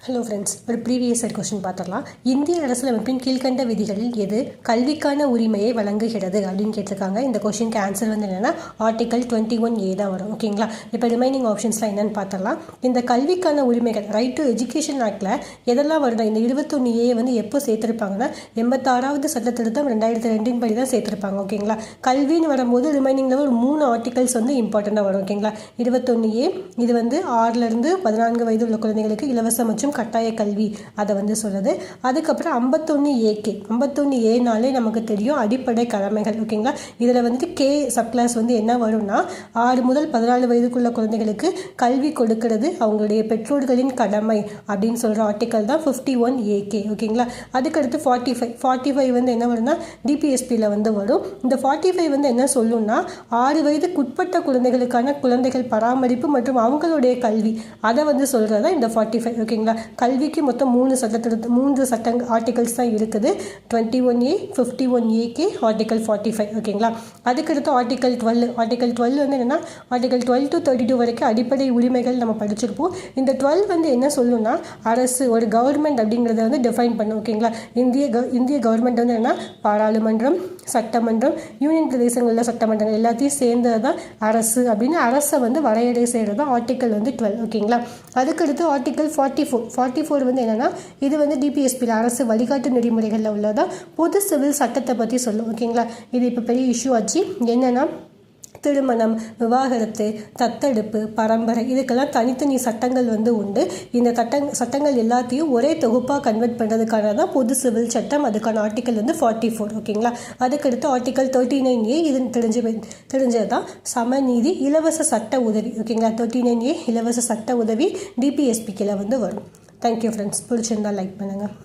Hello friends, ஒரு previous year question பார்த்துடலாம். இந்திய அரசியலமைப்பின் கீழ்கண்ட விதிகளில் எது கல்விக்கான உரிமையை வழங்குகிறது அப்படின்னு கேட்டிருக்காங்க. இந்த கொஸ்டினுக்கு ஆன்சர் வந்து என்னென்னா ஆர்டிகல் 21A தான் வரும். ஓகேங்களா? இப்போ ரிமைனிங் ஆப்ஷன்ஸ்லாம் என்னென்னு பார்த்துடலாம். இந்த கல்விக்கான உரிமைகள் ரைட் டு எஜுகேஷன் ஆக்டில் எதெல்லாம் வருது? இந்த 21A வந்து எப்போ சேர்த்துருப்பாங்கன்னா 86வது சட்டத்திருத்தம் 2002 படி தான் சேர்த்துருப்பாங்க. ஓகேங்களா? கல்வின்னு வரும்போது ரிமைனிங்கில் ஒரு 3 ஆர்டிகல்ஸ் வந்து இம்பார்ட்டண்ட்டாக வரும். ஓகேங்களா? 21A இது வந்து 6லேருந்து 14 வயது உள்ள குழந்தைகளுக்கு இலவச மற்றும் கட்டாய கல்வி அதை வந்து சொல்லுது. அதுக்கப்புறம் 51A நமக்கு தெரியும் அடிப்படை கடமைகள். ஓகேங்களா? இதில் வந்துட்டு கே சப்கிளாஸ் வந்து என்ன வரும்னா 6 முதல் 14 வயதுக்குள்ள குழந்தைகளுக்கு கல்வி கொடுக்கிறது அவங்களுடைய பெற்றோர்களின் கடமை அப்படின்னு சொல்கிற ஆர்டிக்கல் தான் 51AK. ஓகேங்களா? அதுக்கடுத்து 45 வந்து என்ன வரும்னா டிபிஎஸ்பியில் வந்து வரும். இந்த 45 வந்து என்ன சொல்லும்னா 6 வயதுக்குட்பட்ட குழந்தைகளுக்கான குழந்தைகள் பராமரிப்பு மற்றும் அவங்களுடைய கல்வி அதை வந்து சொல்கிறது தான் இந்த 45. ஓகேங்களா? கல்விக்கு மொத்தம் 3 சட்டங்கள் ஆர்டிகல்ஸ் தான் இருக்குது. 21A, 51AK, article 45. ஓகேங்களா? அதுக்கடுத்து ஆர்டிகல் 12 வந்து என்னென்னா ஆர்டிகல் 12 to 32 வரைக்கும் அடிப்படை உரிமைகள் நம்ம படிச்சிருப்போம். இந்த 12 வந்து என்ன சொல்லுன்னா அரசு ஒரு கவர்மெண்ட் அப்படிங்கிறத வந்து டிஃபைன் பண்ணும். ஓகேங்களா? இந்திய கவர்மெண்ட் வந்து என்ன பாராளுமன்றம், சட்டமன்றம், யூனியன் பிரதேசங்களில் சட்டமன்றம் எல்லாத்தையும் சேர்ந்தது தான் அரசு அப்படின்னு அரசை வந்து வரையறை செய்கிறது தான் ஆர்டிக்கல் வந்து 12. ஓகேங்களா? அதுக்கடுத்து ஆர்டிக்கல் 44 வந்து என்னென்னா இது வந்து டிபிஎஸ்பியில் அரசு வழிகாட்டு நெறிமுறைகளில் உள்ளதான் பொது சிவில் சட்டத்தை பற்றி சொல்லும். ஓகேங்களா? இது இப்போ பெரிய இஷ்யூ ஆச்சு. என்னென்னா திருமணம், விவாகரத்து, தத்தெடுப்பு, பரம்பரை இதுக்கெல்லாம் தனித்தனி சட்டங்கள் வந்து உண்டு. இந்த சட்டங்கள் எல்லாத்தையும் ஒரே தொகுப்பாக கன்வெர்ட் பண்ணுறதுக்கான தான் பொது சிவில் சட்டம். அதுக்கான ஆர்டிக்கல் வந்து 44. ஓகேங்களா? அதுக்கடுத்து ஆர்டிக்கல் 39A இது தெரிஞ்சது தான் சமநீதி, இலவச சட்ட உதவி. ஓகேங்களா? 39A இலவச சட்ட உதவி டிபிஎஸ்பிக்கில் வந்து வரும். Thank you friends. பிடிச்சிருந்தால் லைக் பண்ணுங்கள்.